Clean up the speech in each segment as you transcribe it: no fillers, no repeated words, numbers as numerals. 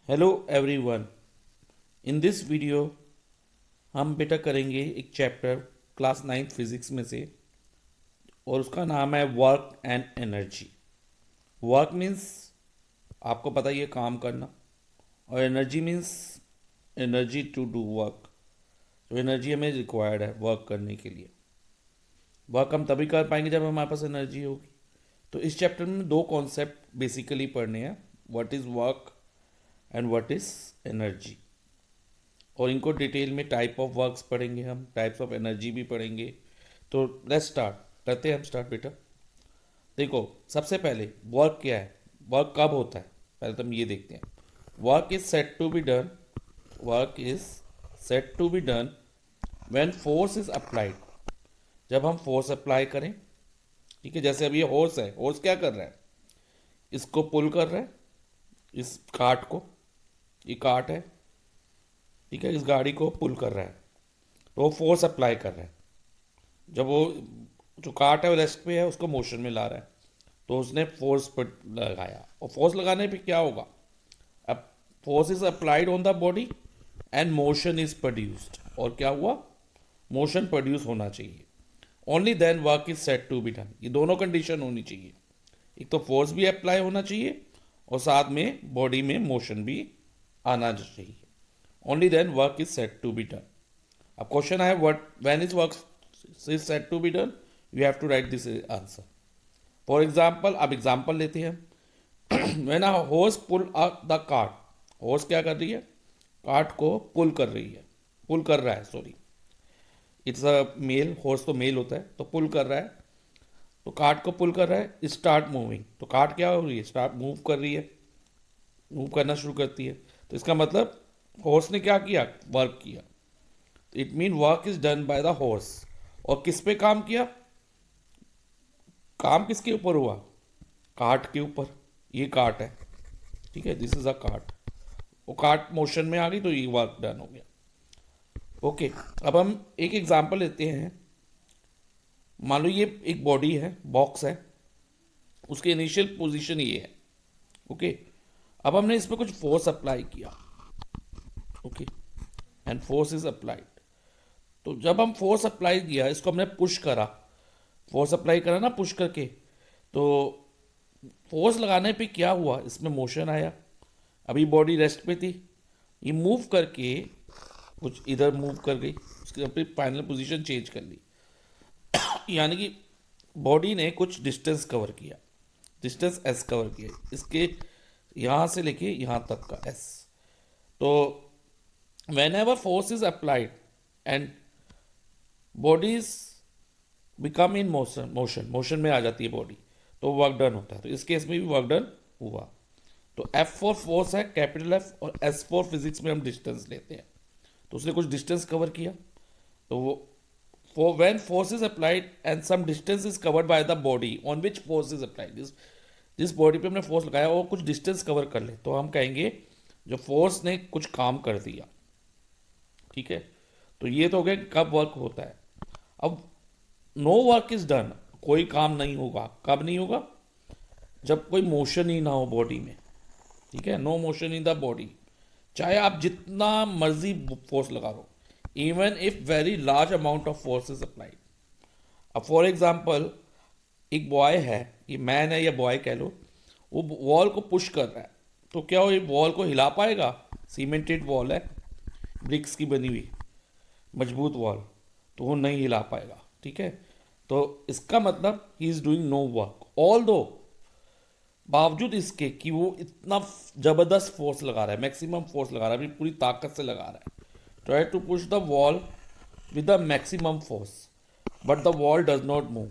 Hello everyone. In this video हम बेटा करेंगे एक चैप्टर क्लास 9th फिजिक्स में से, और उसका नाम है work and energy. Work means आपको पता ही है काम करना, और energy means energy to do work. तो एनर्जी हमें रिक्वायर्ड है वर्क करने के लिए। वर्क हम तभी कर पाएंगे जब हमारे पास एनर्जी होगी। तो इस चैप्टर में दो कॉन्सेप्ट बेसिकली पढ़ने हैं, what is work and what is energy. और इनको डिटेल में टाइप ऑफ वर्क्स पढ़ेंगे, हम टाइप्स ऑफ एनर्जी भी पढ़ेंगे। तो लेट्स स्टार्ट करते हैं हम स्टार्ट बेटा। देखो, सबसे पहले वर्क क्या है, वर्क कब होता है, पहले तो हम ये देखते हैं। Work is set to be done, work is set to be done when force is applied. जब हम फोर्स अप्लाई करें, ठीक है। जैसे अभी ये हॉर्स है, हॉर्स क्या कर रहा है, इसको पुल कर रहा है, इस कार्ट को, ये कार्ट है, ठीक है, इस गाड़ी को पुल कर रहा है, तो वो फोर्स अप्लाई कर रहा है। जब वो जो कार्ट है वो रेस्ट पे है, उसको मोशन में ला रहा है, तो उसने फोर्स पर लगाया। और फोर्स लगाने पे क्या होगा, अब force is applied on the body and motion is produced. और क्या हुआ, मोशन प्रोड्यूस होना चाहिए। Only then work is set to be done. ये दोनों कंडीशन होनी चाहिए, एक तो फोर्स भी अप्लाई होना चाहिए और साथ में बॉडी में मोशन भी आना चाहिए। Only then work is set to be done. अब क्वेश्चन है, what when is work is set to be done, you have to write this answer. For example, अब एग्जाम्पल लेते हैं। When a horse pull the cart, horse क्या कर रही है, cart को पुल कर रही है, पुल कर रहा है, sorry, it's a male, horse तो मेल होता है, तो पुल कर रहा है, तो कार्ट को पुल कर रहा है, स्टार्ट मूविंग। तो कार्ट क्या हो रही है, स्टार्ट मूव कर रही है, मूव करना शुरू करती है। तो इसका मतलब हॉर्स ने क्या किया, वर्क किया। It mean work is done by the horse. और किस पे काम किया, काम किसके ऊपर हुआ, कार्ट के ऊपर। ये कार्ट है, ठीक है, दिस इज अ कार्ट। वो कार्ट मोशन में आ गई तो ये वर्क डन हो गया। ओके, अब हम एक एग्जांपल लेते हैं। मान लो ये एक बॉडी है, बॉक्स है, उसकी इनिशियल पोजीशन ये है। ओके, अब हमने इस पर कुछ फोर्स अप्लाई किया, okay, and force is applied. तो जब हम फोर्स अप्लाई किया, इसको हमने पुश करा, फोर्स अप्लाई करा ना पुश करके, तो फोर्स लगाने पे क्या हुआ, इसमें मोशन आया। अभी बॉडी रेस्ट पे थी, ये मूव करके कुछ इधर मूव कर गई, उसकी अपनी फाइनल पोजीशन चेंज कर ली। यानी कि बॉडी ने कुछ डिस्टेंस कवर किया, डिस्टेंस एस कवर किया, इसके यहाँ से लेके यहाँ तक का एस। तो when ever force is applied and bodies become in motion, motion में आ जाती है बॉडी, तो वर्क डन होता है। तो इस केस में भी वर्क डन हुआ। तो एफ फॉर फोर्स है, कैपिटल एफ, और एस फॉर फिजिक्स में हम डिस्टेंस लेते हैं। तो उसने कुछ डिस्टेंस कवर किया, तो वो for when force is applied and some distance is covered by the body on which force is applied, जिस बॉडी पे हमने फोर्स लगाया वो कुछ डिस्टेंस कवर कर ले, तो हम कहेंगे जो फोर्स ने कुछ काम कर दिया, ठीक है। तो ये तो हो गया कब वर्क होता है। अब नो वर्क इज डन, कोई काम नहीं होगा, कब नहीं होगा, जब कोई मोशन ही ना हो बॉडी में, ठीक है। No motion in the body, चाहे आप जितना मर्जी फोर्स लगा लो, even if very large amount of force is applied. अब फॉर एग्जाम्पल, एक बॉय है, ये मैन है या बॉय कह लो, वो वॉल को पुश कर रहा है, तो क्या वो ये वॉल को हिला पाएगा, सीमेंटेड वॉल है, ब्रिक्स की बनी हुई मजबूत वॉल, तो वो नहीं हिला पाएगा, ठीक है। तो इसका मतलब he is doing no work, although, बावजूद इसके कि वो इतना जबरदस्त फोर्स लगा रहा है, मैक्सिमम फोर्स लगा रहा है, अपनी पूरी ताकत से लगा रहा है, try to push the wall with the maximum force, but the wall does not move,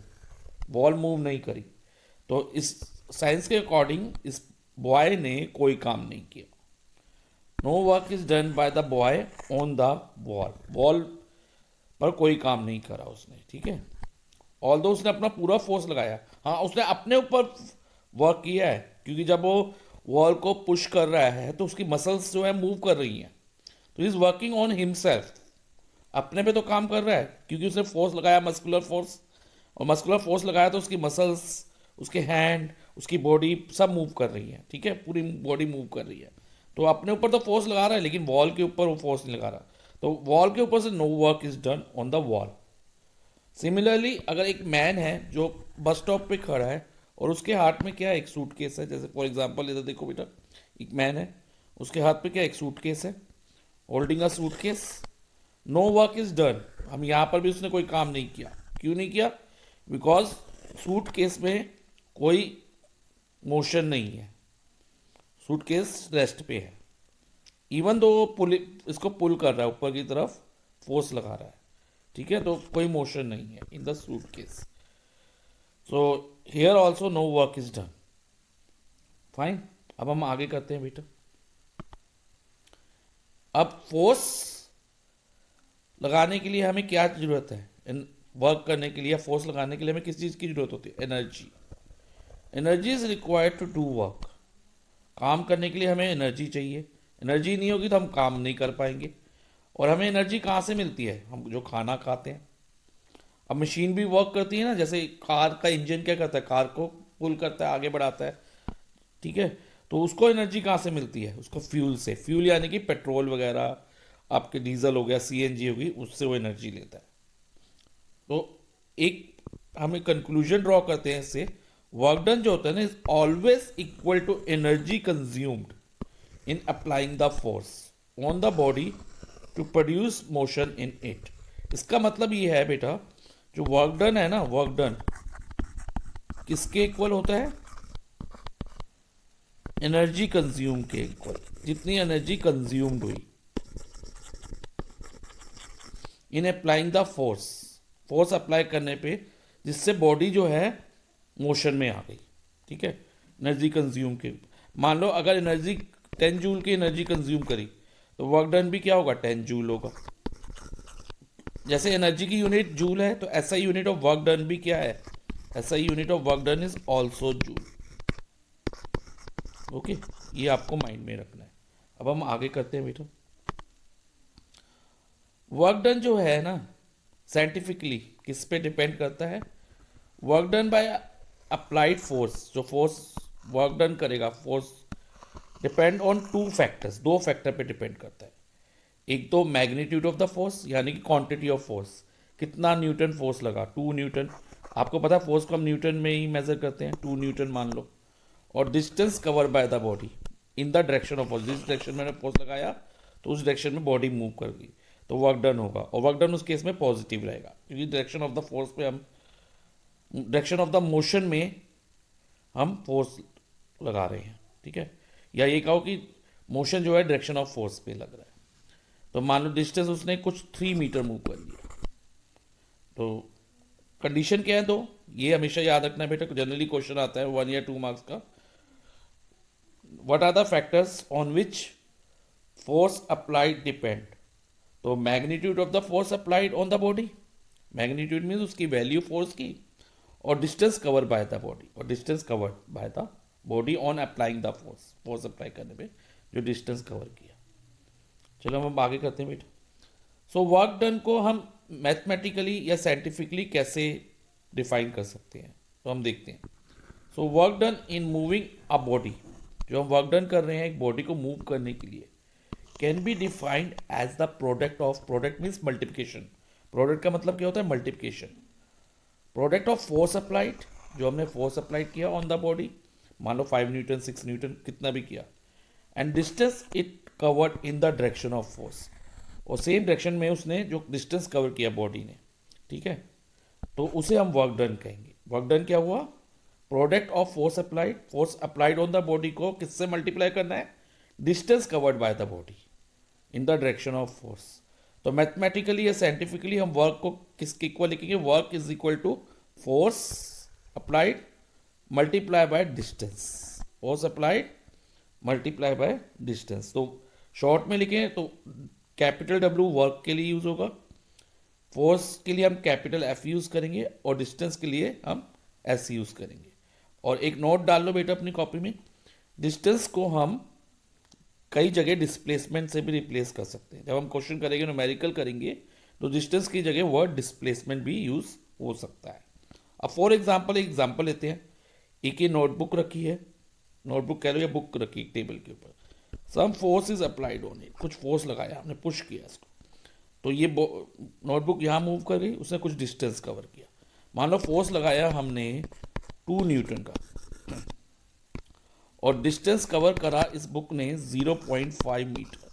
wall move नहीं करी। तो इस साइंस के अकॉर्डिंग इस बॉय ने कोई काम नहीं किया। No work is done by the boy on the wall, wall पर कोई काम नहीं करा उसने, ठीक है। ऑल दो उसने अपना पूरा फोर्स लगाया, हाँ उसने अपने ऊपर वर्क किया है, क्योंकि जब वो वॉल को पुश कर रहा है तो उसकी मसल्स जो है मूव कर रही हैं, तो इज वर्किंग ऑन हिमसेल्फ, अपने पे तो काम कर रहा है, क्योंकि उसने फोर्स लगाया, मस्कुलर फोर्स, और मस्कुलर फोर्स लगाया तो उसकी मसल्स, उसके हैंड, उसकी बॉडी सब मूव कर रही है, ठीक है, पूरी बॉडी मूव कर रही है। तो अपने ऊपर तो फोर्स लगा रहा है लेकिन वॉल के ऊपर वो फोर्स नहीं लगा रहा, तो वॉल के ऊपर से no work is done on the wall. Similarly अगर एक मैन है जो बस स्टॉप पे खड़ा है और उसके हाथ में क्या है, एक सूटकेस है, जैसे फॉर एग्जांपल इधर देखो बेटा, एक मैन है, उसके हाथ पे क्या, एक सूटकेस है, holding a suitcase, no work is done. हम यहाँ पर भी उसने कोई काम नहीं किया, क्यों नहीं किया, बिकॉज सूटकेस में कोई मोशन नहीं है, सूटकेस रेस्ट पे है। इवन दो पुल इसको पुल कर रहा है ऊपर की तरफ, फोर्स लगा रहा है, ठीक है, तो कोई मोशन नहीं है in the suitcase. So here also no work is done. Fine, अब हम आगे करते हैं बेटा। अब फोर्स लगाने के लिए हमें क्या जरूरत है, इन वर्क करने के लिए, फोर्स लगाने के लिए हमें किस चीज़ की जरूरत होती है, energy. Energy is required to do work. काम करने के लिए हमें एनर्जी चाहिए, एनर्जी नहीं होगी तो हम काम नहीं कर पाएंगे। और हमें एनर्जी कहाँ से मिलती है, हम जो खाना खाते हैं। अब मशीन भी वर्क करती है ना, जैसे कार का इंजन क्या करता है, कार को पुल करता है, आगे बढ़ाता है, ठीक है, तो उसको एनर्जी कहाँ से मिलती है, उसको फ्यूल से, फ्यूल यानी कि पेट्रोल वगैरह, आपके डीजल हो गया, सीएनजी होगी, उससे वो एनर्जी लेता है। तो एक हम एक कंक्लूजन ड्रॉ करते हैं इससे, वर्क डन जो होता है ना is always equal to energy consumed in applying the force on the body to produce motion in it. इसका मतलब ये है बेटा, जो वर्क डन है ना, वर्क डन किसके इक्वल होता है, एनर्जी कंज्यूम के इक्वल। जितनी एनर्जी कंज्यूम्ड हुई इन applying the force, force apply करने पे, जिससे बॉडी जो है मोशन में आ गई, ठीक है, एनर्जी कंज्यूम के। मान लो अगर एनर्जी 10 जूल की एनर्जी कंज्यूम करी तो वर्क डन भी क्या होगा, 10 जूल होगा। जैसे एनर्जी की यूनिट जूल है तो ऐसा यूनिट ऑफ वर्क डन भी क्या है, ऐसा unit of work done is also joule. Okay, ये आपको माइंड में रखना है। अब हम आगे करते हैं बेटा। वर्क डन जो है ना साइंटिफिकली किस पे डिपेंड करता है, work done by applied force, जो फोर्स वर्क डन करेगा, force depend on two factors, दो फैक्टर पे डिपेंड करता है। एक तो मैग्नीट्यूड ऑफ द फोर्स यानी कि क्वांटिटी ऑफ फोर्स, कितना न्यूटन फोर्स लगा, 2 न्यूटन, आपको पता है फोर्स को हम न्यूटन में ही मेजर करते हैं, 2 न्यूटन मान लो। और distance cover by the body in the direction of force, जिस डायरेक्शन में फोर्स लगाया तो उस डायरेक्शन में बॉडी मूव कर गई, तो वर्क डन होगा। और वर्क डन उस केस में पॉजिटिव रहेगा, क्योंकि डायरेक्शन ऑफ द फोर्स पे हम, डायरेक्शन ऑफ द मोशन में हम फोर्स लगा रहे हैं, ठीक है, या ये कहो कि मोशन जो है डायरेक्शन ऑफ फोर्स पे लग रहा है। तो मान लो डिस्टेंस उसने कुछ 3 मीटर मूव कर लिया, तो कंडीशन क्या है, तो ये हमेशा याद रखना है बेटा, जनरली क्वेश्चन आता है 1 या 2 मार्क्स का। What are the factors on which force applied depend, तो magnitude of the force applied on the body, magnitude means उसकी वैल्यू फोर्स की, और distance cover by the body, और distance covered by the body on applying the force, force apply करने पे जो distance cover किया। चलो हम आगे करते हैं बेटा। सो वर्क डन को हम मैथमेटिकली या साइंटिफिकली कैसे डिफाइन कर सकते हैं, तो हम देखते हैं। So work done in moving a body, जो हम वर्क डन कर रहे हैं एक बॉडी को मूव करने के लिए, can be defined as the product of, product means multiplication, product का मतलब क्या होता है, multiplication, product of force applied, जो हमने फोर्स अप्लाइड किया ऑन द बॉडी, मान लो 5 न्यूटन 6 न्यूटन कितना भी किया, and distance it covered in the direction of force, और सेम डायरेक्शन में उसने जो डिस्टेंस कवर किया बॉडी ने, ठीक है, तो उसे हम वर्क डन कहेंगे। वर्क डन क्या हुआ, product of force applied, force applied on the body को किससे मल्टीप्लाई करना है, distance covered by the body in the direction of force. तो मैथमेटिकली या साइंटिफिकली हम वर्क को किसके इक्वल लिखेंगे, work is equal to force applied multiply by distance, force applied multiply by distance. तो शॉर्ट में लिखें तो कैपिटल डब्ल्यू वर्क के लिए यूज होगा, फोर्स के लिए हम कैपिटल एफ यूज करेंगे, और डिस्टेंस के लिए हम एस यूज करेंगे। और एक नोट डाल लो बेटा अपनी कॉपी में, डिस्टेंस को हम कई जगह डिस्प्लेसमेंट से भी रिप्लेस कर सकते हैं। जब हम क्वेश्चन करेंगे, न्यूमेरिकल करेंगे, तो डिस्टेंस की जगह वर्ड डिस्प्लेसमेंट भी यूज हो सकता है। अब फॉर एग्जाम्पल एक एग्जाम्पल लेते हैं, एक ये नोटबुक रखी है, नोटबुक कह लो या बुक रखी टेबल के ऊपर, some force is applied on it, कुछ फोर्स लगाया हमने, पुश किया इसको, तो ये नोटबुक यहाँ मूव कर गई, उसने कुछ डिस्टेंस कवर किया। मान लो फोर्स लगाया हमने 2 न्यूटन का और डिस्टेंस कवर करा इस बुक ने 0.5 मीटर,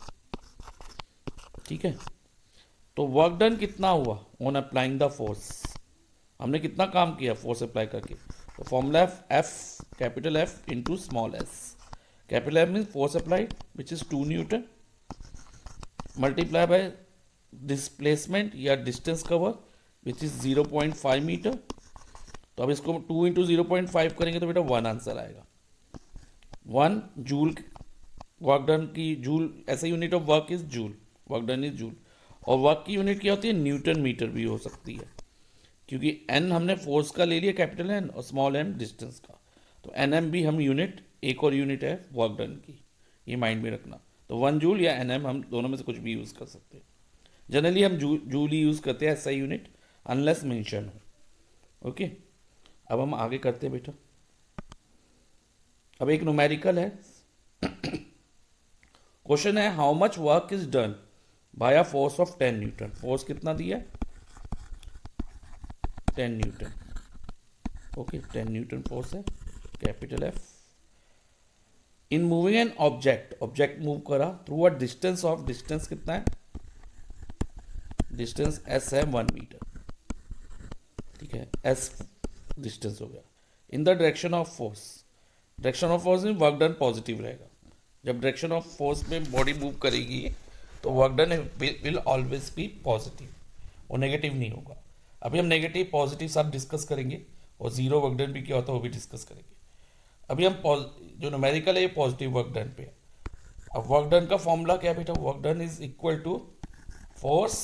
ठीक है। तो वर्क डन कितना हुआ ऑन अप्लाइंग द फोर्स, हमने कितना काम किया फोर्स अप्लाई करके। तो formula F capital F into small S, capital F means force applied which is 2 newton multiply by displacement या distance cover which is 0.5 metre. तो अब इसको 2 इंटू 0.5 करेंगे तो बेटा 1 आंसर आएगा। 1 जूल वर्क डन की, जूल ऐसा unit of work is joule, work done is joule. और वर्क की यूनिट क्या होती है, न्यूटन मीटर भी हो सकती है, क्योंकि एन हमने फोर्स का ले लिया कैपिटल एन और स्मॉल एम डिस्टेंस का, तो एन एम भी हम यूनिट, एक और यूनिट है वर्क डन की, ये माइंड में रखना। तो 1 जूल या एन एम हम दोनों में से कुछ भी यूज़ कर सकते हैं। जनरली हम जूल ही यूज़ करते हैं ऐसा यूनिट, अनलेस मेंशन हो। ओके, अब हम आगे करते हैं बेटा। अब एक न्यूमेरिकल है, क्वेश्चन है how much work is done by a force of 10 newton. Force कितना दिया है, 10 न्यूटन। ओके, 10 न्यूटन फोर्स है, capital F. In moving an object, object move करा through a distance of, distance कितना है, डिस्टेंस एस है 1 metre, ठीक है, एस डिस्टेंस हो गया। इन the direction of force, direction of force में वर्क डन पॉजिटिव रहेगा। जब डायरेक्शन ऑफ फोर्स में बॉडी मूव करेगी तो work done will always B positive, वो नेगेटिव नहीं होगा। अभी हम नेगेटिव पॉजिटिव सब डिस्कस करेंगे और जीरो वर्क डन भी क्या होता है वो भी डिस्कस करेंगे। अभी हम जो न्यूमेरिकल है ये पॉजिटिव वर्क डन पे है। अब वर्क डन का फॉर्मूला क्या है बेटा, work done is equal to force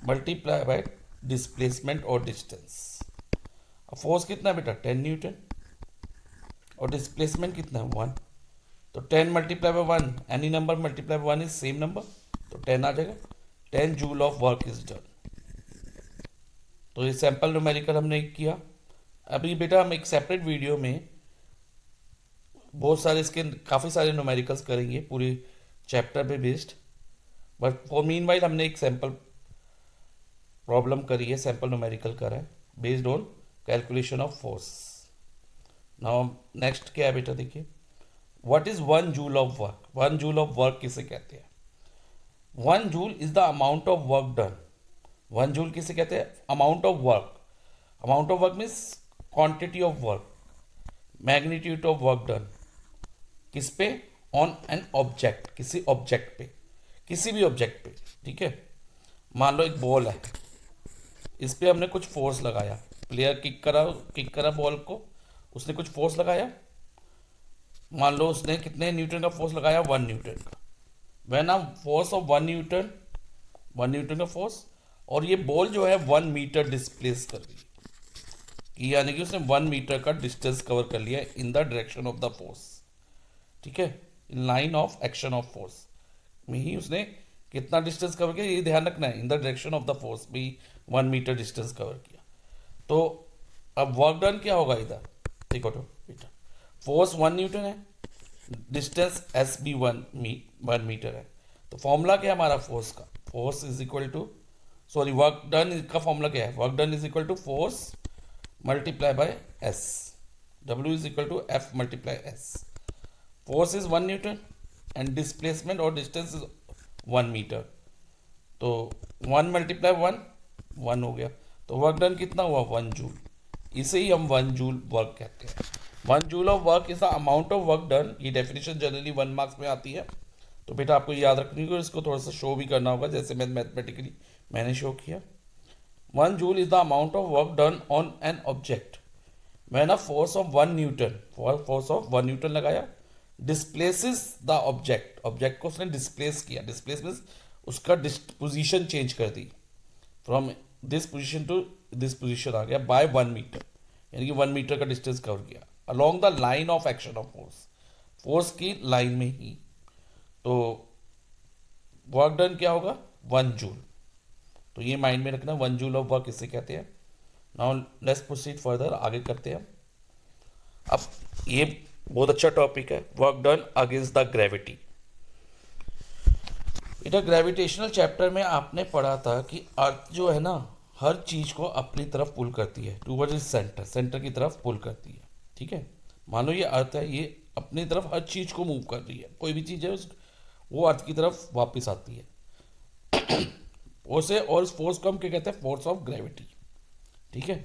multiply by displacement और डिस्टेंस। अब फोर्स कितना है बेटा 10 न्यूटन और डिस्प्लेसमेंट कितना है 1, तो 10 multiply by 1, any number multiply by 1 is same number, तो 10 आ जाएगा। 10 joule of work is done. तो ये सैंपल न्यूमेरिकल हमने किया। अभी बेटा हम एक सेपरेट वीडियो में बहुत सारे इसके काफ़ी सारे न्यूमेरिकल्स करेंगे पूरे चैप्टर पे based, but for mean while हमने एक सैंपल प्रॉब्लम करी है, सैंपल न्यूमेरिकल करा है based on calculation of force. Now next क्या है बेटा, देखिए what is 1 joule of work. 1 joule of work किसे कहते हैं, 1 joule is the amount of work done. 1 joule किसे कहते हैं, amount of work. Amount of work means quantity of work, magnitude of work done, किस पे, ऑन एन ऑब्जेक्ट, किसी object पे, किसी भी ऑब्जेक्ट पे, ठीक है। मान लो एक बॉल है, इस पे हमने कुछ फोर्स लगाया, प्लेयर किक करा बॉल को, उसने कुछ फोर्स लगाया, मान लो उसने कितने न्यूटन का फोर्स लगाया, 1 न्यूटन का। वह ना फोर्स ऑफ 1 न्यूटन, 1 न्यूटन का फोर्स, और ये बॉल जो है 1 मीटर डिस्प्लेस कर रही है, यानी कि उसने 1 मीटर का डिस्टेंस कवर कर लिया इन the direction of the force, ठीक है, in line of action of force में ही उसने कितना डिस्टेंस कवर किया, ये ध्यान रखना है, in the direction of the force भी 1 मीटर डिस्टेंस कवर किया। तो अब वर्क डन क्या होगा इधर, देखो तो बेटा, फोर्स 1 न्यूटन है, डिस्टेंस एस भी 1 मीटर है, तो फॉर्मूला क्या है हमारा फोर्स का, force is equal to, sorry work done का फॉर्मूला क्या है, work done is equal to force multiply by S, W is equal to F multiply S. Force is 1 newton and displacement और distance is 1 metre, तो 1 multiply 1 हो गया, तो work done कितना हुआ 1 जूल। इसे ही हम 1 जूल वर्क कहते हैं। 1 joule of work is the amount of work done. ये डेफिनेशन जनरली 1 मार्क्स में आती है, तो बेटा आपको याद रखनी होगी, इसको थोड़ा सा शो भी करना होगा जैसे मैथमेटिकली मैंने शो किया। 1 joule is the amount of work done on an object when a force of 1 newton, force of 1 newton लगाया, डिस्प्लेसेस द ऑब्जेक्ट, ऑब्जेक्ट को उसने डिस्प्लेस किया, डिस्प्लेस मीन्स उसका पोजीशन चेंज कर दी, from this position to this position आ गया, by 1 metre, यानी कि 1 मीटर का डिस्टेंस कवर किया along the line of action of force, force की लाइन में ही। तो वर्क डन क्या होगा 1 जूल, तो ये माइंड में रखना, 1 जूल ऑफ वर्क किसे कहते हैं। नाउ लेट्स प्रोसीड फर्दर, आगे करते हैं। अब ये बहुत अच्छा टॉपिक है, work done against the gravity. बेटा ग्रेविटेशनल चैप्टर में आपने पढ़ा था कि अर्थ जो है ना, हर चीज को अपनी तरफ पुल करती है, टूवर्ड्स इस सेंटर, सेंटर की तरफ पुल करती है। ठीक है, मान लो ये अर्थ है, ये अपनी तरफ हर चीज को मूव कर रही है, कोई भी चीज है वो अर्थ की तरफ वापस आती है उसे, और उस फोर्स को हम क्या कहते हैं, फोर्स ऑफ ग्रेविटी। ठीक है,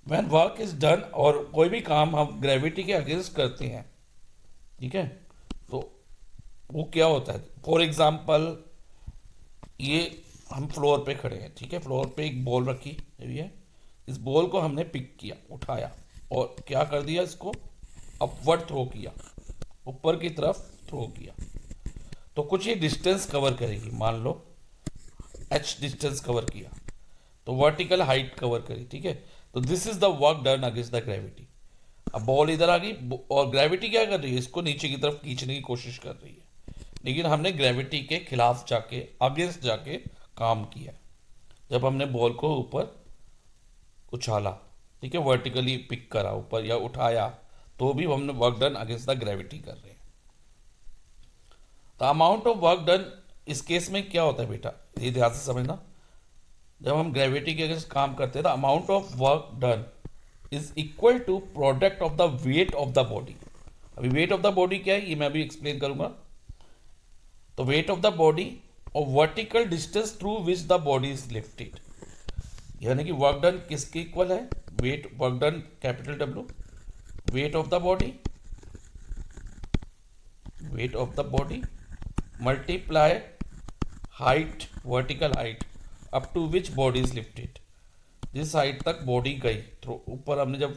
व्हेन वर्क इज डन, और कोई भी काम हम ग्रेविटी के अगेंस्ट करते हैं, ठीक है, तो वो क्या होता है। फॉर एग्जाम्पल, ये हम फ्लोर पे खड़े हैं, ठीक है, फ्लोर पे एक बॉल रखी हुई है, इस बॉल को हमने पिक किया, उठाया और क्या कर दिया, इसको अपवर्ड थ्रो किया, ऊपर की तरफ थ्रो किया, तो कुछ ये डिस्टेंस कवर करेगी, मान लो h डिस्टेंस कवर किया, तो वर्टिकल हाइट कवर करी। ठीक है, तो this is the work done against the gravity. अब बॉल इधर आ गई और ग्रेविटी क्या कर रही है, इसको नीचे की तरफ खींचने की कोशिश कर रही है, लेकिन हमने ग्रेविटी के खिलाफ जाके, अगेंस्ट जाके काम किया। जब हमने बॉल को ऊपर उछाला, ठीक है, वर्टिकली पिक करा ऊपर या उठाया, तो भी हमने work done against the gravity कर रहे हैं। The amount of work done इस केस में क्या होता है बेटा, ये ध्यान से समझना। जब हम ग्रेविटी के अगेंस्ट काम करते हैं, the amount of work done is equal to product of the weight of the body. अभी वेट ऑफ द बॉडी क्या है, ये मैं अभी एक्सप्लेन करूंगा। तो वेट ऑफ द बॉडी और vertical distance through which the body is lifted, यानी कि वर्क डन किसके इक्वल है, weight, work done capital W, weight of the body, weight of the body multiply height, vertical height up to which body is lifted, जिस height तक body गई, throw ऊपर हमने जब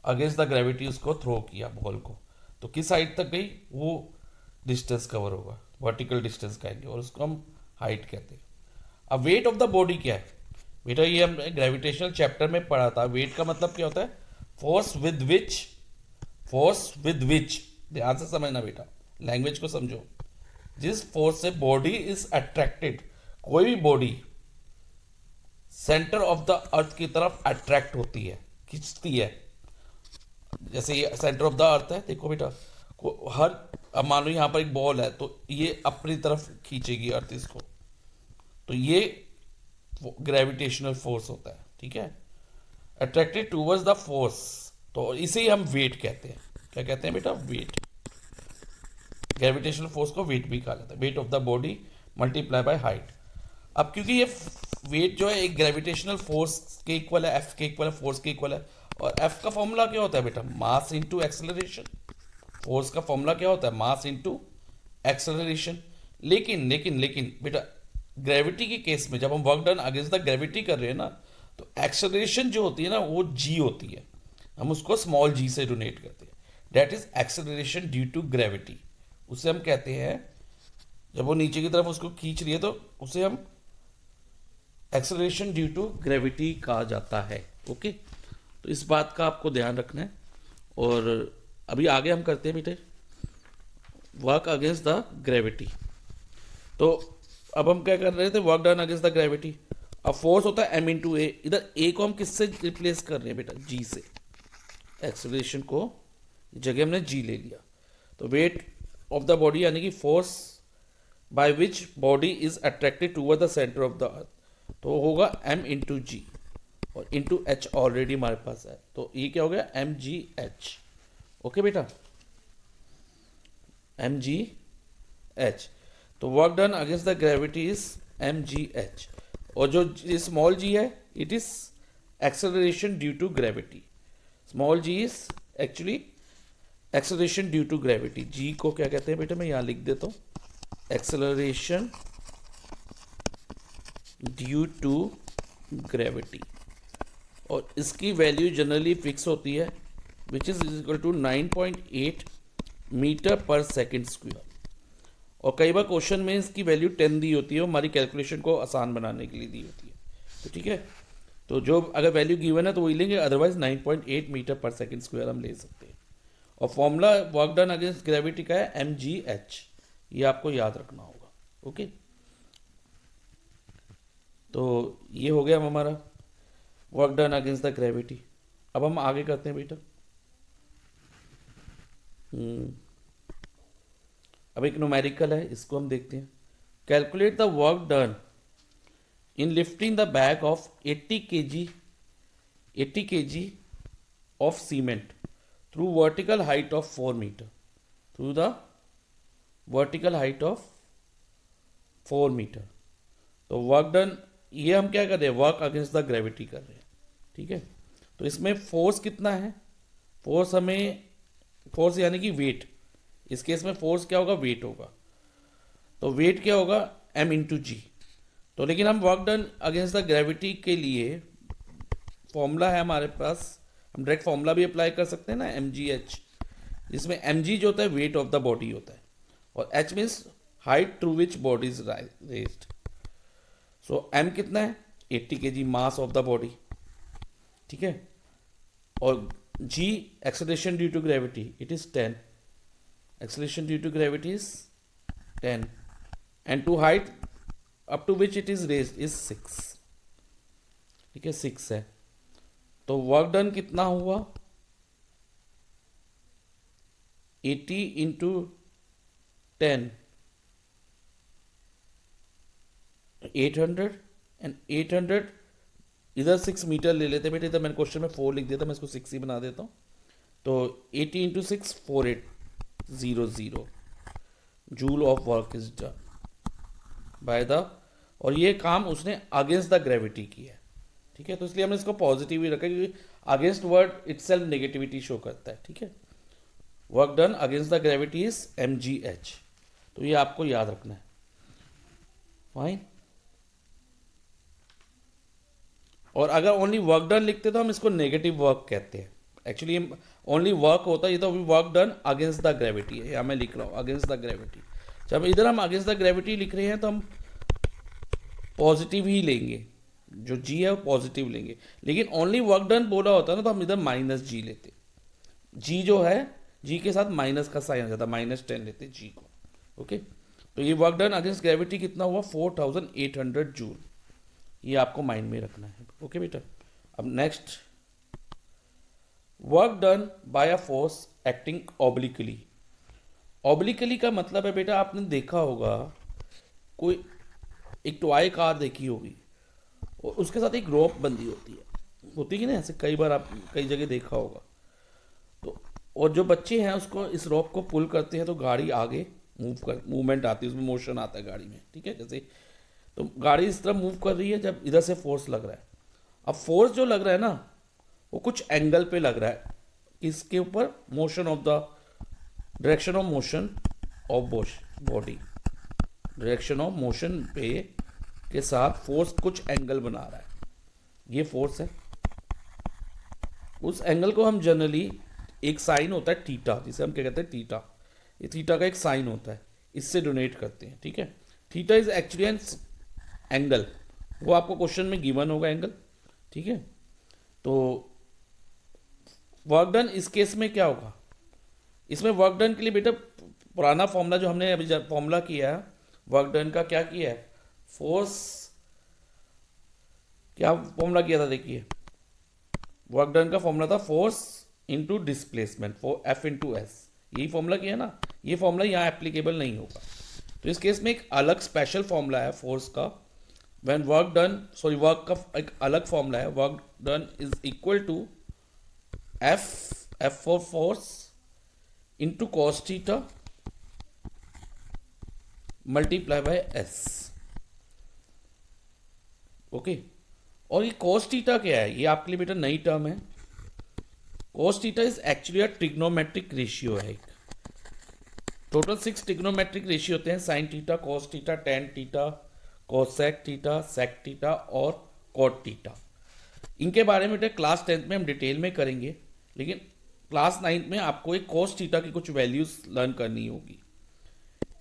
अगेंस्ट द ग्रेविटी उसको throw किया ball को, तो किस हाइट तक गई, वो डिस्टेंस कवर होगा, वर्टिकल डिस्टेंस कहेंगे, और उसको हम हाइट कहते हैं। अब वेट ऑफ द बॉडी क्या है बेटा, ये हमने ग्रेविटेशनल चैप्टर में पढ़ा था। वेट का मतलब क्या होता है, force with which, force with which, ध्यान से समझना बेटा, लैंग्वेज को समझो। जिस फोर्स से बॉडी इज अट्रैक्टेड, कोई भी body centre of the earth की तरफ अट्रैक्ट होती है, खींचती है। जैसे ये सेंटर ऑफ द अर्थ है, देखो बेटा, हर, अब मान लो यहां पर एक बॉल है, तो ये अपनी तरफ खींचेगी अर्थ इसको, तो ये ग्रेविटेशनल फोर्स होता है। ठीक है, अट्रैक्टेड टूवर्ड्स द फोर्स, तो इसे ही हम वेट कहते हैं। क्या कहते हैं बेटा, वेट। ग्रेविटेशनल फोर्स को वेट भी कहा जाता है, wait of the body multiply by height. अब क्योंकि ये वेट जो है एक ग्रेविटेशनल फोर्स के इक्वल है, एफ के इक्वल है, फोर्स के इक्वल है, और एफ का फॉर्मूला क्या होता है बेटा, मास इनटू एक्सेलरेशन। फोर्स का फॉर्मूला क्या होता है, मास इनटू एक्सेलरेशन। लेकिन लेकिन लेकिन बेटा, ग्रेविटी के केस में जब हम work done against the gravity कर रहे हैं ना, तो एक्सेलरेशन जो होती है ना, वो जी होती है, हम उसको स्मॉल जी से डोनेट करते हैं, that is acceleration due to gravity. उसे हम कहते हैं, जब वो नीचे की तरफ उसको खींच रही है, तो उसे हम एक्सेलरेशन ड्यू टू ग्रेविटी कहा जाता है। ओके, तो इस बात का आपको ध्यान रखना है। और अभी आगे हम करते हैं बेटे वर्क अगेंस्ट द ग्रेविटी। तो अब हम क्या कर रहे थे, work done against the gravity. अब फोर्स होता है m इंटू ए, इधर ए को हम किससे रिप्लेस कर रहे हैं बेटा, जी से। एक्सेलरेशन को जगह हमने जी ले लिया, तो वेट ऑफ द बॉडी यानी कि force by which body is attracted toward the centre of the earth, तो होगा m इंटू जी, और इंटू एच ऑलरेडी हमारे पास है, तो ये क्या हो गया, एम जी एच। ओके बेटा, एम जी एच। तो work done against the gravity is M G H, और जो स्मॉल जी है, it is acceleration due to gravity. Small G is actually acceleration due to gravity. G को क्या कहते हैं बेटा, मैं यहां लिख देता हूं, एक्सेलरेशन ड्यू टू ग्रेविटी, और इसकी वैल्यू जनरली फिक्स होती है, which is equal to 9.8 metre per second square. और कई बार क्वेश्चन में इसकी वैल्यू 10 दी होती है, हमारी कैलकुलेशन को आसान बनाने के लिए दी होती है। तो ठीक है, तो जो अगर वैल्यू गिवन है तो वही लेंगे, otherwise 9.8 metre per second square हम ले सकते हैं। और formula work done against gravity का है एम जी एच, ये आपको याद रखना होगा। ओके, तो ये हो गया हमारा work done against the gravity. अब हम आगे करते हैं बेटा, हम्म, अब एक न्यूमेरिकल है, इसको हम देखते हैं। Calculate the work done in lifting the bag of 80 kg of cement through vertical height of 4 meter, through the vertical height of 4 metre. तो वर्क डन, ये हम क्या कर रहे हैं, वर्क अगेंस्ट द ग्रेविटी कर रहे हैं, ठीक है। तो इसमें फोर्स कितना है, फोर्स हमें, फोर्स यानी कि वेट, इस केस में फोर्स क्या होगा, वेट होगा। तो वेट क्या होगा, m इंटू जी। तो लेकिन हम work done against the gravity के लिए फॉर्मूला है हमारे पास, हम डायरेक्ट फॉर्मूला भी अप्लाई कर सकते हैं ना, mgh, जिसमें mg जो होता है वेट ऑफ द बॉडी होता है, और h means height through which body is raised. So m कितना है, 80 kg mass of the body, ठीक है। और g acceleration due to gravity, it is 10, acceleration due to gravity is 10, and to height up to which it is raised is 6, ठीक है, 6 है। तो work done कितना हुआ, 80 इंटू 10, 800, एंड 800 इधर 6 मीटर ले लेते बेटे, इधर मैंने क्वेश्चन में 4 लिख दिया था, मैं इसको 6 ही बना देता हूँ। तो 80 into 6, 4800 joule of work is done by the, और ये काम उसने अगेंस्ट द ग्रेविटी किया है, ठीक है। तो इसलिए हमने इसको पॉजिटिव ही रखा, क्योंकि against word itself negativity show करता है, ठीक है। Work done against the gravity is mgh, तो ये आपको याद रखना है, फाइन। और अगर ओनली वर्क डन लिखते तो हम इसको नेगेटिव वर्क कहते हैं, एक्चुअली ओनली वर्क होता है, ये तो work done against the gravity है, या मैं लिख रहा हूँ अगेंस्ट द ग्रेविटी। जब इधर हम अगेंस्ट द ग्रेविटी लिख रहे हैं तो हम पॉजिटिव ही लेंगे, जो जी है वो पॉजिटिव लेंगे। लेकिन ओनली वर्क डन बोला होता है ना, तो हम इधर माइनस जी लेते, जी जो है, जी के साथ माइनस का साइन आ जाता, -10 लेते जी को, ओके। तो ये वर्क डन अगेंस्ट ग्रेविटी कितना हुआ, 4800 जूल, ये आपको माइंड में रखना है, ओके बेटा। अब next, work done by a force acting obliquely. Obliquely का मतलब है बेटा, आपने देखा होगा कोई एक टॉय कार देखी होगी, और उसके साथ एक रोप बंधी होती है कि नहीं, ऐसे कई बार आप कई जगह देखा होगा। तो और जो बच्चे हैं उसको इस रोप को पुल करते हैं, तो गाड़ी आगे मूवमेंट आती है, उसमें मोशन आता है गाड़ी में, ठीक है। जैसे तो गाड़ी इस तरह मूव कर रही है जब इधर से फोर्स लग रहा है। अब फोर्स जो लग रहा है ना, वो कुछ एंगल पे लग रहा है, इसके ऊपर motion of the, direction of motion of body, direction of motion पे के साथ फोर्स कुछ एंगल बना रहा है, ये फोर्स है। उस एंगल को हम जनरली, एक साइन होता है थीटा, जिसे हम क्या कहते हैं, थीटा, ये थीटा का एक साइन होता है, इससे डोनेट करते हैं, ठीक है। Theta is actually an angle, वो आपको क्वेश्चन में गिवन होगा एंगल, ठीक है। तो वर्क डन इस केस में क्या होगा, इसमें वर्क डन के लिए बेटा पुराना फॉर्मूला जो हमने अभी फॉर्मूला किया है वर्क डन का, क्या किया है, फोर्स, क्या फॉर्मूला किया था, देखिए वर्क डन का फॉर्मूला था force into displacement, for F into S, यही फॉर्मूला किया ना। ये फॉर्मूला यहाँ एप्लीकेबल नहीं होगा, तो इस केस में एक अलग स्पेशल फॉर्मूला है फोर्स का, when work done, sorry work का एक अलग फॉर्मूला है, work done is equal to F for force into cos theta multiply by S, okay. और ये कॉस थीटा क्या है, ये आपके लिए बेटा नई टर्म है। Cos theta is actually a trigonometric ratio है, टोटल 6 ट्रिग्नोमेट्रिक रेशियो होते हैं, sine theta, cos theta, tan theta, cosec theta, sec theta और कॉट थीटा। इनके बारे में बेटा क्लास 10th में हम डिटेल में करेंगे, लेकिन क्लास 9th में आपको एक कॉस थीटा की कुछ वैल्यूज लर्न करनी होगी,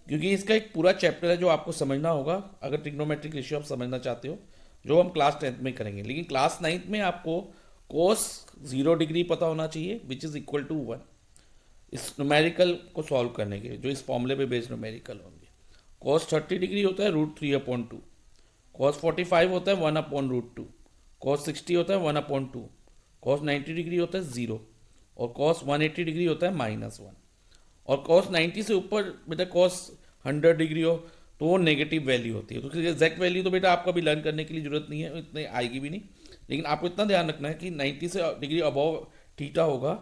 क्योंकि इसका एक पूरा चैप्टर है जो आपको समझना होगा अगर ट्रिग्नोमेट्रिक रेशियो आप समझना चाहते हो, जो हम क्लास 10th में करेंगे। लेकिन क्लास 9th में आपको कोस 0 डिग्री पता होना चाहिए, विच इज़ इक्वल टू 1, इस न्यूमेरिकल को सॉल्व करने के, जो इस फॉर्मूले पे बेस्ड न्यूमेरिकल होंगे। कॉस 30 डिग्री होता है √3/2, कॉस 45 होता है 1/√2, कॉस 60 होता है 1/2, कॉस 90 डिग्री होता है 0, और कॉस 180 डिग्री होता है -1। और कॉस 90 से ऊपर बेटा कॉस 100 डिग्री हो तो वो नेगेटिव वैल्यू होती है। तो उसकी एग्जैक्ट वैल्यू तो बेटा आपको अभी लर्न करने के लिए जरूरत नहीं है, इतनी आएगी भी नहीं, लेकिन आपको इतना ध्यान रखना है कि 90 से डिग्री अबव थीटा होगा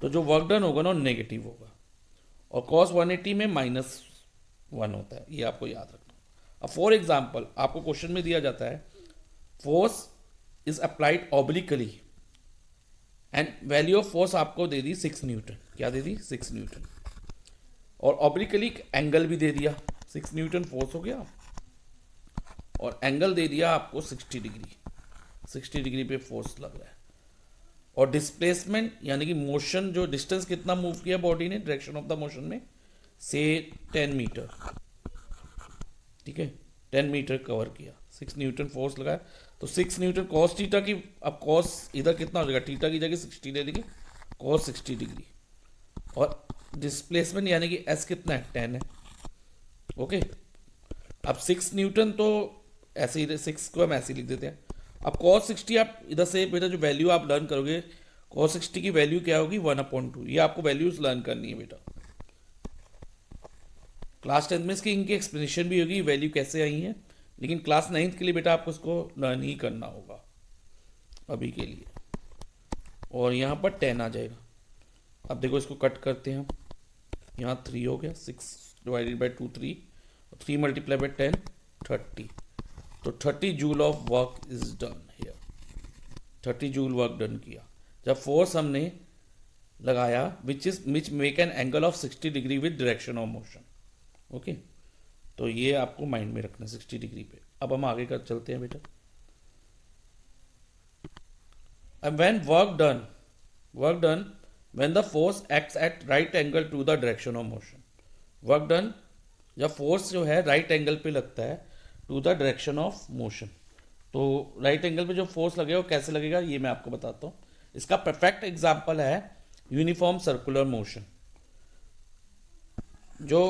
तो जो वर्क डन होगा ना नेगेटिव होगा, और कॉस 180 में -1 होता है, ये आपको याद रखना। अब फॉर एग्जाम्पल आपको क्वेश्चन में दिया जाता है force is applied obliquely and value of force आपको दे दी 6 न्यूटन। क्या दे दी? 6 न्यूटन। और ऑब्लिकली एंगल भी दे दिया, 6 न्यूटन फोर्स हो गया, और एंगल दे दिया आपको 60 डिग्री, 60 डिग्री पे फोर्स लग रहा है। और डिस्प्लेसमेंट यानी कि मोशन, जो डिस्टेंस कितना मूव किया बॉडी ने डायरेक्शन ऑफ द मोशन में, से 10 मीटर, ठीक है, 10 मीटर कवर किया, 6 न्यूटन फोर्स लगाया, तो 6 न्यूटन कॉस थीटा की, अब कॉस इधर कितना हो जाएगा, थीटा की जगह 60 ले लेंगे, कॉस 60 डिग्री, और डिस्प्लेसमेंट यानी कि एस कितना है, 10 है। ओके, अब 6 न्यूटन तो ऐसे ही, 6 को हम ऐसे ही लिख देते हैं। अब कॉस 60 आप इधर से बेटा जो वैल्यू आप लर्न करोगे, कॉस 60 की वैल्यू क्या होगी, 1/2। ये आपको वैल्यूज लर्न करनी है बेटा। क्लास 10 में इसकी इनकी एक्सप्लेनेशन भी होगी, वैल्यू कैसे आई है, लेकिन क्लास 9th के लिए बेटा आपको इसको लर्न ही करना होगा अभी के लिए। और यहाँ पर 10 आ जाएगा। अब देखो इसको कट करते हैं हम, यहाँ 3 हो गया, 6 डिवाइडेड बाई 2 3, 3 मल्टीप्लाई बाई 10 30, तो 30 joule of work is done here, 30 joule work done किया जब फोर्स हमने लगाया which make an angle of 60 degree with direction of motion. Okay, तो ये आपको माइंड में रखना 60 डिग्री पे। अब हम आगे कर चलते हैं बेटा। अब work done when the force acts at right angle to the direction of motion. Work done जब फोर्स जो है राइट एंगल पे लगता है to the direction of motion, तो राइट एंगल पे जो फोर्स लगेगा वो कैसे लगेगा ये मैं आपको बताता हूँ। इसका परफेक्ट एग्जाम्पल है यूनिफॉर्म सर्कुलर मोशन। जो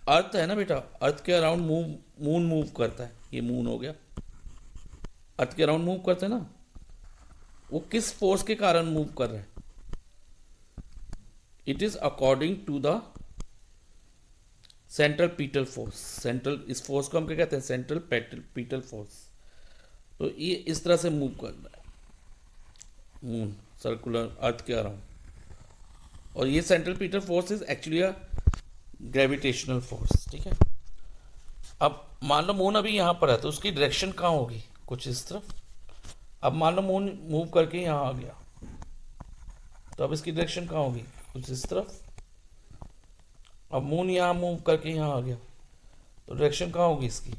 अर्थ है ना बेटा, अर्थ के अराउंड मून मूव करता है, ये मून हो गया, अर्थ के अराउंड मूव करता है ना, वो किस फोर्स के कारण मूव कर रहा है, it is according to the central force. Central, इस फोर्स को हम क्या कहते हैं, सेंट्रल पीटल फोर्स। तो ये इस तरह से मूव कर रहा है मून सर्कुलर अर्थ के अराउंड, और ये central petal force is actually a gravitational force. ठीक है, अब मान लो मून अभी यहाँ पर है तो उसकी डायरेक्शन कहाँ होगी, कुछ इस तरफ। अब मान लो मून मूव करके यहाँ आ गया तो अब इसकी डायरेक्शन कहाँ होगी, कुछ इस तरफ। अब मून यहाँ मूव करके यहाँ आ गया तो डायरेक्शन कहाँ होगी इसकी,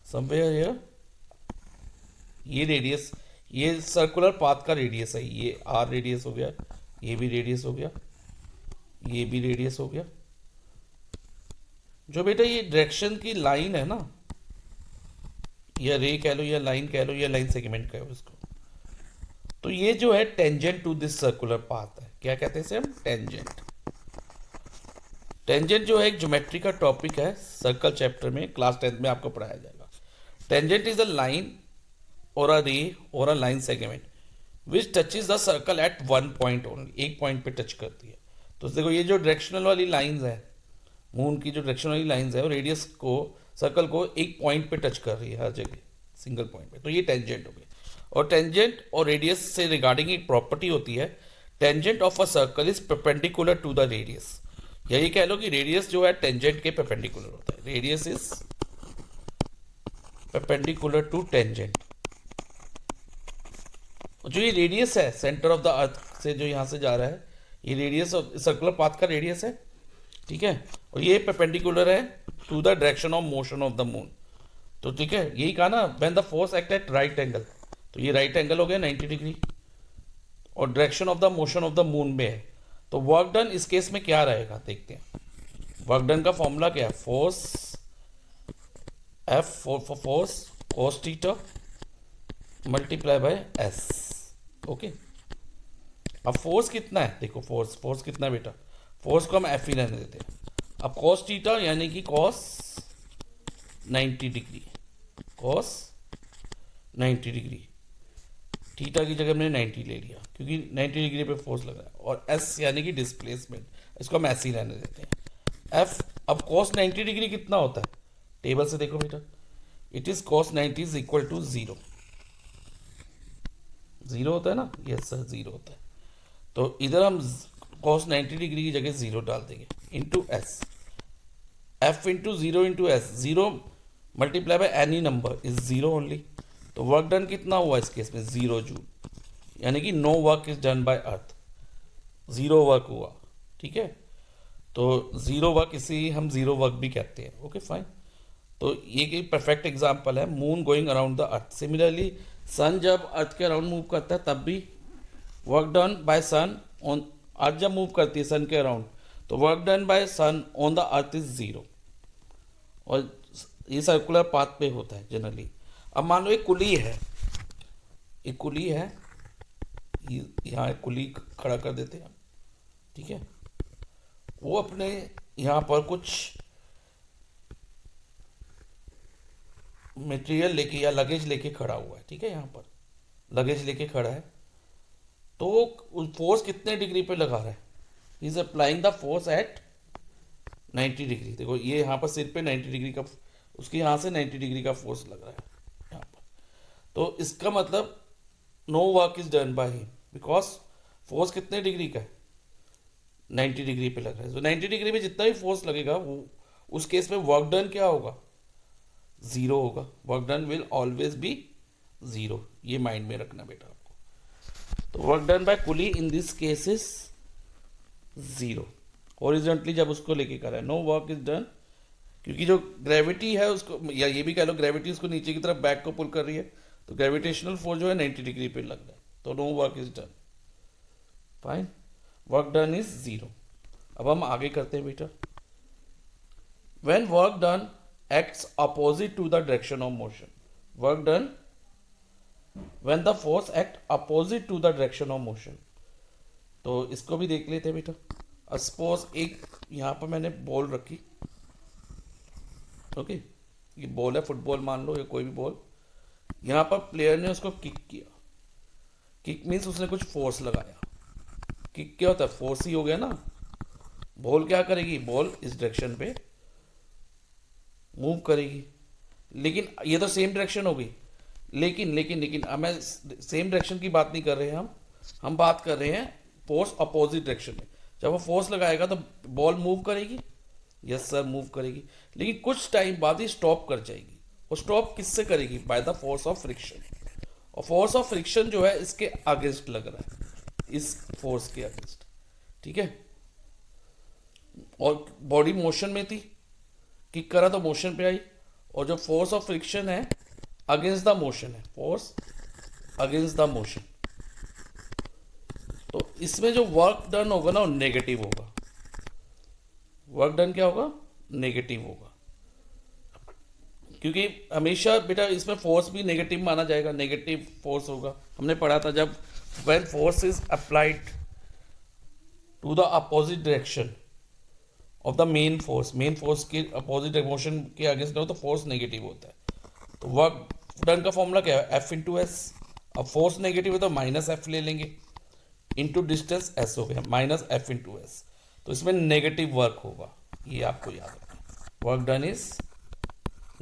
समवेयर हियर। ये रेडियस, ये सर्कुलर पाथ का रेडियस है, ये आर रेडियस हो गया, ये भी रेडियस हो गया, ये भी रेडियस हो गया। जो बेटा ये डायरेक्शन की लाइन है ना, या रे कह लो या लाइन कह लो या लाइन सेगमेंट कह लो इसको, तो ये जो है tangent to this circular path है। क्या कहते हैं इसे हम, टेंजेंट। टेंजेंट जो है एक ज्योमेट्री का टॉपिक है, सर्कल चैप्टर में क्लास 10th में आपको पढ़ाया जाएगा। टेंजेंट इज अ लाइन और अ रे और a line segment which touches the circle eight one point only, एक पॉइंट पे टच करती है। तो देखो ये जो डायरेक्शनल वाली लाइंस है, मून की जो डायरेक्शन वाली लाइंस है वो रेडियस को, सर्कल को एक पॉइंट पे टच कर रही है हर जगह, सिंगल पॉइंट पे, तो ये टेंजेंट हो गई। और टेंजेंट और रेडियस से रिगार्डिंग एक प्रॉपर्टी होती है, tangent of a circle is perpendicular to the radius. यही कह लो कि रेडियस जो है टेंजेंट के परपेंडिकुलर होता है, radius is perpendicular to tangent. जो ये रेडियस है सेंटर ऑफ द अर्थ से जो यहाँ से जा रहा है, ये रेडियस ऑफ सर्कुलर पाथ का रेडियस है, ठीक है, और ये परपेंडिकुलर है to the direction of motion of the moon. तो ठीक है, यही कहा ना, when the force act at right angle, तो ये राइट एंगल हो गया 90 डिग्री, और direction of the motion of the moon में है। तो वर्क डन इस केस में क्या रहेगा, देखते हैं। वर्क डन का फॉर्मूला क्या है, force F for force cos theta multiply by S. Okay, अब फोर्स कितना है, देखो फोर्स कितना है बेटा, फोर्स को हम एफ ही रहने देते हैं। अब कॉस थीटा यानी कि cos 90 degree, cos 90 degree, theta की जगह हमने 90 ले लिया क्योंकि 90 डिग्री पे फोर्स लग रहा है। और एस यानी कि डिस्प्लेसमेंट, इसको हम ऐसे ही रहने देते हैं। एफ, अब cos 90 डिग्री कितना होता है, टेबल से देखो बेटा, it is cos 90 is equal to 0। 0 होता है ना, यस सर 0 होता है। तो इधर हम cos 90 डिग्री की जगह 0 डाल देंगे into S. F into 0 into S, 0 multiply by any number is 0 only. तो वर्क डन कितना हुआ इस केस में, 0 जूल, यानी कि no work is done by earth, 0 work हुआ। ठीक है, तो 0 वर्क, इसी हम 0 वर्क भी कहते हैं। Okay fine. तो ये एक परफेक्ट एग्जांपल है, moon going around the earth. Similarly sun जब अर्थ के अराउंड मूव करता है तब भी work done by sun on, earth जब मूव करती है सन के अराउंड तो work done by sun on the earth is 0, और ये सर्कुलर पाथ पे होता है जनरली। अब मान लो एक कुली है, एक कुली है, यहाँ एक कुली खड़ा कर देते हैं, ठीक है, वो अपने यहाँ पर कुछ मटेरियल लेके या लगेज लेके खड़ा हुआ है। ठीक है, यहाँ पर लगेज लेके खड़ा है, तो फोर्स कितने डिग्री पे लगा रहा है, is applying the force at 90 degree. देखो ये यहाँ पर सिर पे 90 डिग्री का, उसके यहाँ से 90 डिग्री का फोर्स लग रहा है यहाँ पर। तो इसका मतलब no work is done by him, because force कितने डिग्री का है, 90 डिग्री पे लग रहा है। तो 90 डिग्री में जितना भी फोर्स लगेगा वो, उस केस में वर्क डन क्या होगा, 0 होगा। Work done will always be 0, ये माइंड में रखना बेटा आपको। तो work done by coolie in this case is 0। Horizontally जब उसको लेके कर रहा है, नो वर्क इज डन, क्योंकि जो ग्रेविटी है उसको, या ये भी कह लो ग्रेविटी उसको नीचे की तरफ बैक को पुल कर रही है, तो ग्रेविटेशनल फोर्स जो है 90 डिग्री पे लग रहा है, तो no work is done. Fine, work done is 0। अब हम आगे करते हैं बेटा। When work done acts opposite to the direction of motion, work done when the force act opposite to the direction of motion। तो इसको भी देख लेते हैं बेटा। सपोज एक यहाँ पर मैंने बॉल रखी, ओके, ये बॉल है, फुटबॉल मान लो या कोई भी बॉल, यहाँ पर प्लेयर ने उसको किक किया। किक मीन्स उसने कुछ फोर्स लगाया। किक क्या होता है, फोर्स ही हो गया ना। बॉल क्या करेगी, बॉल इस डायरेक्शन पे मूव करेगी, लेकिन ये तो सेम डायरेक्शन हो गई। लेकिन लेकिन लेकिन अब मैं सेम डायरेक्शन की बात नहीं कर रहे हैं, हम बात कर रहे हैं फोर्स अपोजिट डायरेक्शन में। जब वो फोर्स लगाएगा तो बॉल मूव करेगी, यस सर मूव करेगी, लेकिन कुछ टाइम बाद ही स्टॉप कर जाएगी। और स्टॉप किससे करेगी, by the force of friction. और फोर्स ऑफ फ्रिक्शन जो है इसके अगेंस्ट लग रहा है, इस फोर्स के अगेंस्ट। ठीक है, और बॉडी मोशन में थी, किक करा तो मोशन पे आई, और जो फोर्स ऑफ फ्रिक्शन है अगेंस्ट द मोशन है, फोर्स अगेंस्ट द मोशन। तो इसमें जो वर्क डन होगा ना वो नेगेटिव होगा। वर्क डन क्या होगा, नेगेटिव होगा, क्योंकि हमेशा बेटा इसमें फोर्स भी नेगेटिव माना जाएगा, नेगेटिव फोर्स होगा। हमने पढ़ा था जब when force is applied to the opposite direction of the main force के अपोजिट मोशन के अगेंस्ट हो तो फोर्स नेगेटिव होता है। तो वर्क डन का फॉर्मूला क्या है, एफ इंटू एस। अब फोर्स नेगेटिव है तो माइनस एफ ले लेंगे, इंटू डिस्टेंस एस हो गया, माइनस एफ इंटू एस। तो इसमें नेगेटिव वर्क होगा, ये आपको याद रखना। Work done is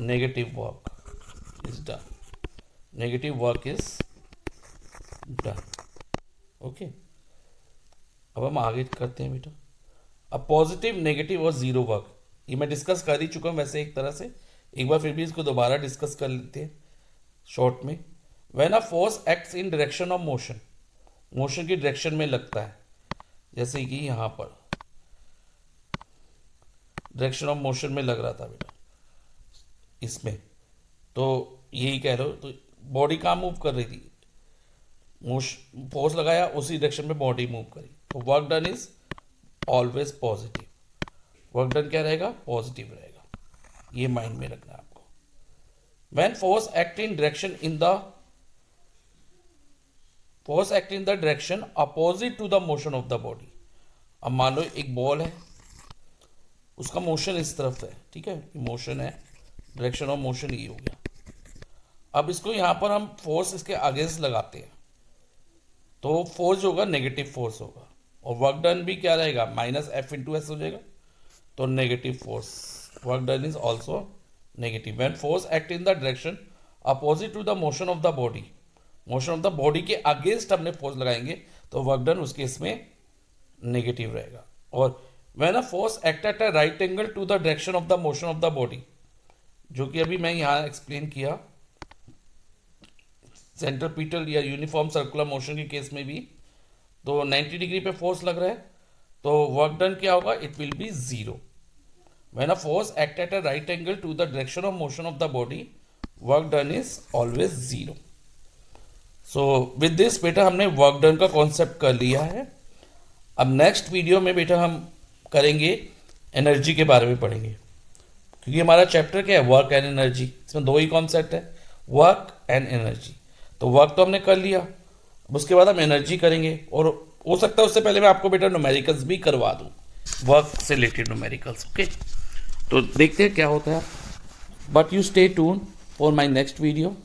negative work is done, negative work is done. Okay, अब हम आगे करते हैं बेटा। अब पॉजिटिव, नेगेटिव और जीरो वर्क, ये मैं डिस्कस कर ही चुका हूँ वैसे एक तरह से, एक बार फिर भी इसको दोबारा डिस्कस कर लेते हैं शॉर्ट में। When a force acts in direction of motion, motion की डायरेक्शन में लगता है, जैसे कि यहाँ पर डायरेक्शन ऑफ मोशन में लग रहा था बेटा इसमें, तो यही कह रहे हो। तो बॉडी कहाँ मूव कर रही थी, मोशन फोर्स लगाया उसी डायरेक्शन में बॉडी मूव करी, तो work done is always positive. Work done क्या रहेगा, पॉजिटिव रहेगा, ये माइंड में रखना है आपको। When force act in direction in the force act in the direction opposite to the motion of the body. अब मान लो एक बॉल है, उसका मोशन इस तरफ है, ठीक है, मोशन है, डायरेक्शन ऑफ मोशन ये हो गया। अब इसको यहां पर हम फोर्स इसके अगेंस्ट लगाते हैं, तो फोर्स जो होगा नेगेटिव फोर्स होगा। और वर्क डन भी क्या रहेगा, माइनस एफ इंटू एस हो जाएगा, तो negative force, work done is also negative. When force act in the direction opposite to the motion of the body, motion of the body के against हमने force लगाएंगे तो वर्क डन उसके इसमें negative रहेगा। और when a force act at a right angle to the direction of the motion of the body, जो कि अभी मैं यहाँ एक्सप्लेन किया, सेंट्रीपिटल या यूनिफॉर्म सर्कुलर मोशन के केस में भी, तो 90 डिग्री पे फोर्स लग रहा है तो वर्क डन क्या होगा, it will be zero. When a force act at a right angle to the direction of motion of the body, work done is always zero. So with this बेटा हमने work done का concept कर लिया है। अब next video में बेटा हम करेंगे एनर्जी के बारे में पढ़ेंगे, क्योंकि हमारा चैप्टर क्या है, वर्क एंड एनर्जी, इसमें दो ही कॉन्सेप्ट है, वर्क एंड एनर्जी। तो वर्क तो हमने कर लिया, अब उसके बाद हम एनर्जी करेंगे, और हो सकता है उससे पहले मैं आपको बेटा न्यूमेरिकल्स भी करवा दूँ, वर्क से रिलेटेड न्यूमेरिकल्स। ओके, तो देखते हैं क्या होता है, but you stay tune for my next video.